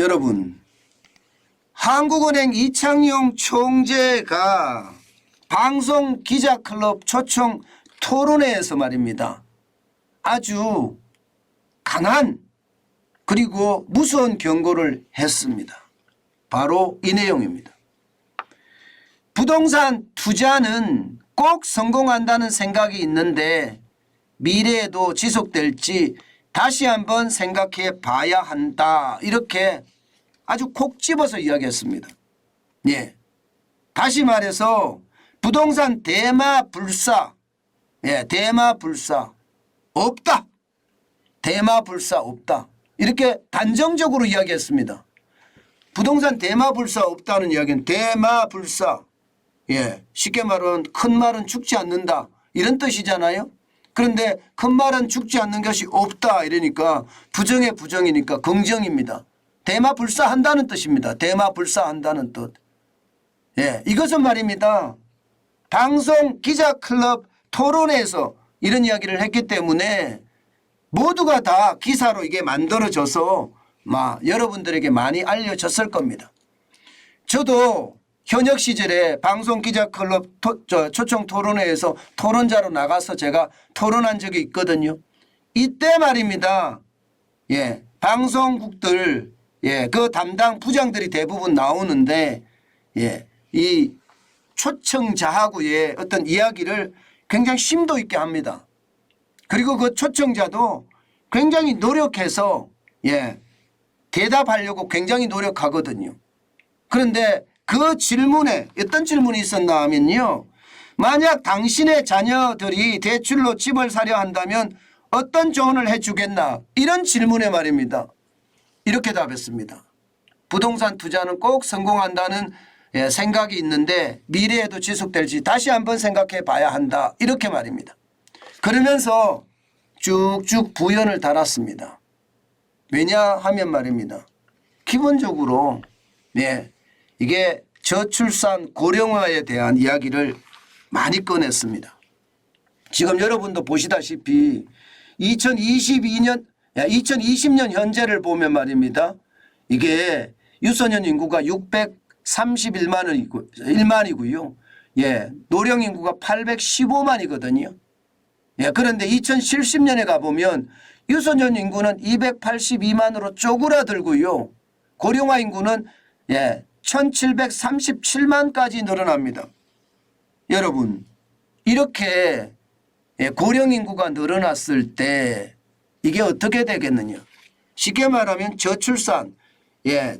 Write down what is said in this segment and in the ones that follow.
여러분, 한국은행 이창용 총재가 방송 기자클럽 초청 토론회에서 말입니다. 아주 강한 그리고 무서운 경고를 했습니다. 바로 이 내용입니다. 부동산 투자는 꼭 성공한다는 생각이 있는데 미래에도 지속될지 다시 한번 생각해 봐야 한다. 이렇게 아주 콕 집어서 이야기했습니다. 예. 다시 말해서 부동산 대마불사, 예, 대마불사 없다. 대마불사 없다. 이렇게 단정적으로 이야기했습니다. 부동산 대마불사 없다는 이야기는 대마불사, 예, 쉽게 말하면 큰 말은 죽지 않는다 이런 뜻이잖아요. 그런데 큰 말은 죽지 않는 것이 없다 이러니까 부정의 부정이니까 긍정입니다. 대마불사한다는 뜻입니다. 대마불사한다는 뜻. 예, 이것은 말입니다. 방송 기자클럽 토론회에서 이런 이야기를 했기 때문에 모두가 다 기사로 이게 만들어져서 여러분들에게 많이 알려졌을 겁니다. 저도 현역 시절에 방송 기자클럽 초청 토론회에서 토론자로 나가서 제가 토론한 적이 있거든요. 이때 말입니다. 예, 방송국들, 예, 그 담당 부장들이 대부분 나오는데, 예, 이 초청자하고의 어떤 이야기를 굉장히 심도 있게 합니다. 그리고 그 초청자도 굉장히 노력해서, 예, 대답하려고 굉장히 노력하거든요. 그런데 그 질문에 어떤 질문이 있었나 하면요. 만약 당신의 자녀들이 대출로 집을 사려 한다면 어떤 조언을 해 주겠나? 이런 질문에 말입니다. 이렇게 답했습니다. 부동산 투자는 꼭 성공한다는 생각이 있는데 미래에도 지속될지 다시 한번 생각해 봐야 한다. 이렇게 말입니다. 그러면서 쭉쭉 부연을 달았습니다. 왜냐하면 말입니다. 기본적으로 이게 저출산 고령화에 대한 이야기를 많이 꺼냈습니다. 지금 여러분도 보시다시피 2020년 현재를 보면 말입니다. 이게 유소년 인구가 631만이고요. 예, 노령 인구가 815만이거든요. 예, 그런데 2070년에 가보면 유소년 인구는 282만으로 쪼그라들고요. 고령화 인구는 1737만까지 늘어납니다. 여러분, 이렇게 고령 인구가 늘어났을 때 이게 어떻게 되겠느냐. 쉽게 말하면 저출산,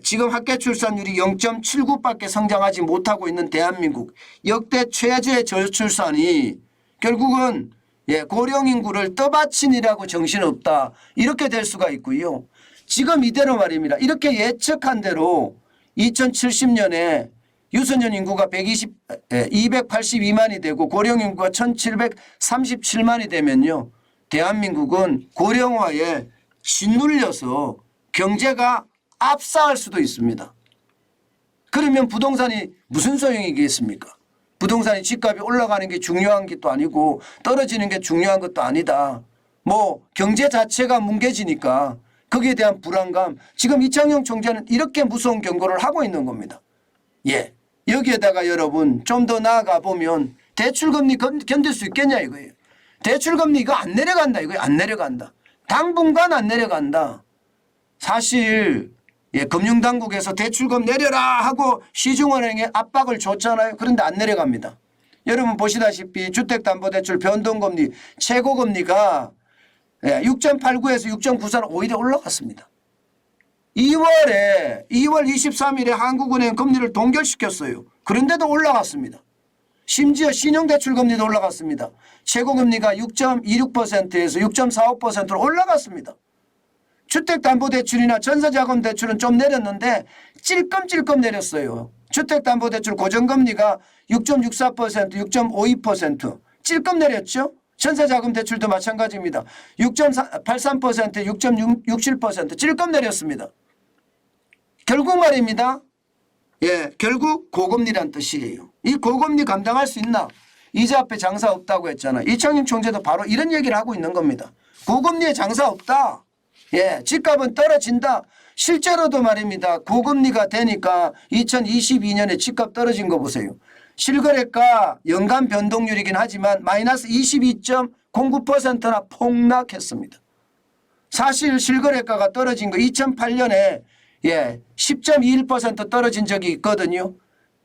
지금 합계 출산율이 0.79밖에 성장하지 못하고 있는 대한민국 역대 최저의 저출산이 결국은 고령 인구를 떠받치느라고 정신없다 이렇게 될 수가 있고요. 지금 이대로 말입니다. 이렇게 예측한 대로 2070년에 유소년 인구가 282만이 되고 고령 인구가 1737만이 되면요. 대한민국은 고령화에 짓눌려서 경제가 압사할 수도 있습니다. 그러면 부동산이 무슨 소용이겠습니까? 부동산이 집값이 올라가는 게 중요한 것도 아니고 떨어지는 게 중요한 것도 아니다. 경제 자체가 뭉개지니까 거기에 대한 불안감. 지금 이창용 총재는 이렇게 무서운 경고를 하고 있는 겁니다. 예, 여기에다가 여러분 좀 더 나아가 보면 대출금리 견딜 수 있겠냐 이거예요. 대출금리 이거 안 내려간다 이거예요. 안 내려간다. 당분간 안 내려간다. 사실 금융당국에서 대출금 내려라 하고 시중은행에 압박을 줬잖아요. 그런데 안 내려갑니다. 여러분 보시다시피 주택담보대출 변동금리 최고금리가 6.89에서 6.94로 오히려 올라갔습니다. 2월 23일에 한국은행 금리를 동결시켰어요. 그런데도 올라갔습니다. 심지어 신용대출금리도 올라갔습니다. 최고금리가 6.26%에서 6.45%로 올라갔습니다. 주택담보대출이나 전세자금대출은 좀 내렸는데 찔끔찔끔 내렸어요. 주택담보대출 고정금리가 6.64%, 6.52% 찔끔 내렸죠. 전세자금대출도 마찬가지입니다. 6.83%, 6.67% 찔끔 내렸습니다. 결국 말입니다. 결국 고금리란 뜻이에요. 이 고금리 감당할 수 있나? 이자 앞에 장사 없다고 했잖아. 이창용 총재도 바로 이런 얘기를 하고 있는 겁니다. 고금리에 장사 없다. 집값은 떨어진다. 실제로도 말입니다. 고금리가 되니까 2022년에 집값 떨어진 거 보세요. 실거래가 연간 변동률이긴 하지만 마이너스 22.09%나 폭락했습니다. 사실 실거래가가 떨어진 거 2008년에 10.21% 떨어진 적이 있거든요.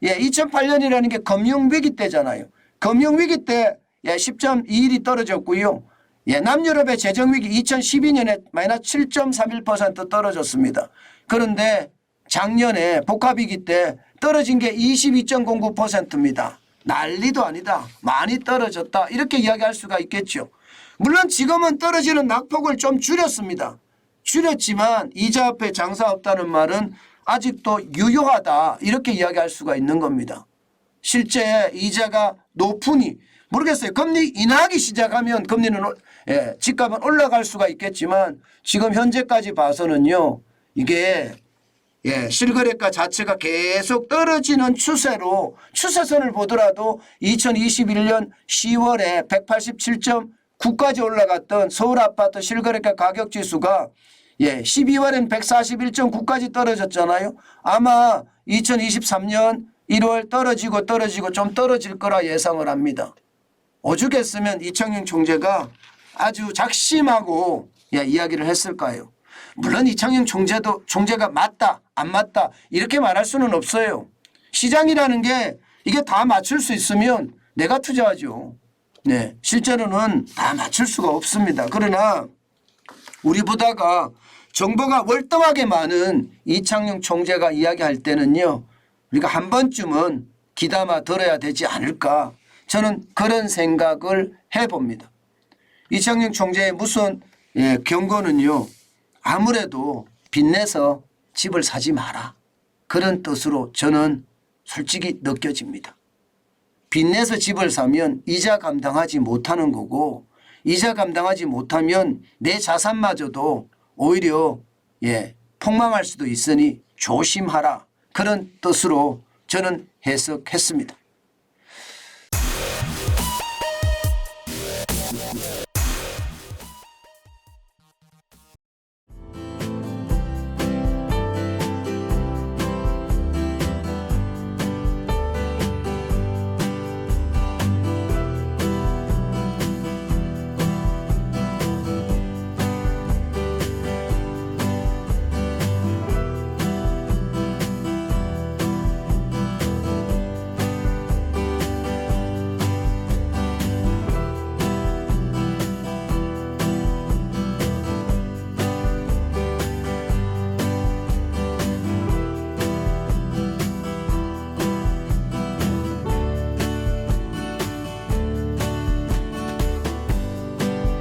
2008년이라는 게 금융위기 때잖아요. 금융위기 때 10.21이 떨어졌고요. 남유럽의 재정위기 2012년에 마이너스 7.31% 떨어졌습니다. 그런데 작년에 복합위기 때 떨어진 게 22.09%입니다. 난리도 아니다. 많이 떨어졌다. 이렇게 이야기할 수가 있겠죠. 물론 지금은 떨어지는 낙폭을 좀 줄였습니다. 줄였지만 이자 앞에 장사 없다는 말은 아직도 유효하다. 이렇게 이야기할 수가 있는 겁니다. 실제 이자가 높으니 모르겠어요. 금리 인하하기 시작하면 금리는 집값은 올라갈 수가 있겠지만 지금 현재까지 봐서는요. 이게 실거래가 자체가 계속 떨어지는 추세로 추세선을 보더라도 2021년 10월에 187.9까지 올라갔던 서울 아파트 실거래가 가격지수가 12월엔 141.9까지 떨어졌잖아요. 아마 2023년 1월 떨어지고 좀 떨어질 거라 예상을 합니다. 오죽했으면 이창용 총재가 아주 작심하고 이야기를 했을까요? 물론 이창용 총재가 맞다 안 맞다 이렇게 말할 수는 없어요. 시장이라는 게 이게 다 맞출 수 있으면 내가 투자하죠. 실제로는 다 맞출 수가 없습니다. 그러나 우리보다가 정보가 월등하게 많은 이창용 총재가 이야기할 때는요. 우리가 한 번쯤은 귀담아 들어야 되지 않을까. 저는 그런 생각을 해봅니다. 이창용 총재의 무슨 경고는요. 아무래도 빚내서 집을 사지 마라. 그런 뜻으로 저는 솔직히 느껴집니다. 빚내서 집을 사면 이자 감당하지 못하는 거고 이자 감당하지 못하면 내 자산마저도 오히려 폭망할 수도 있으니 조심하라. 그런 뜻으로 저는 해석했습니다.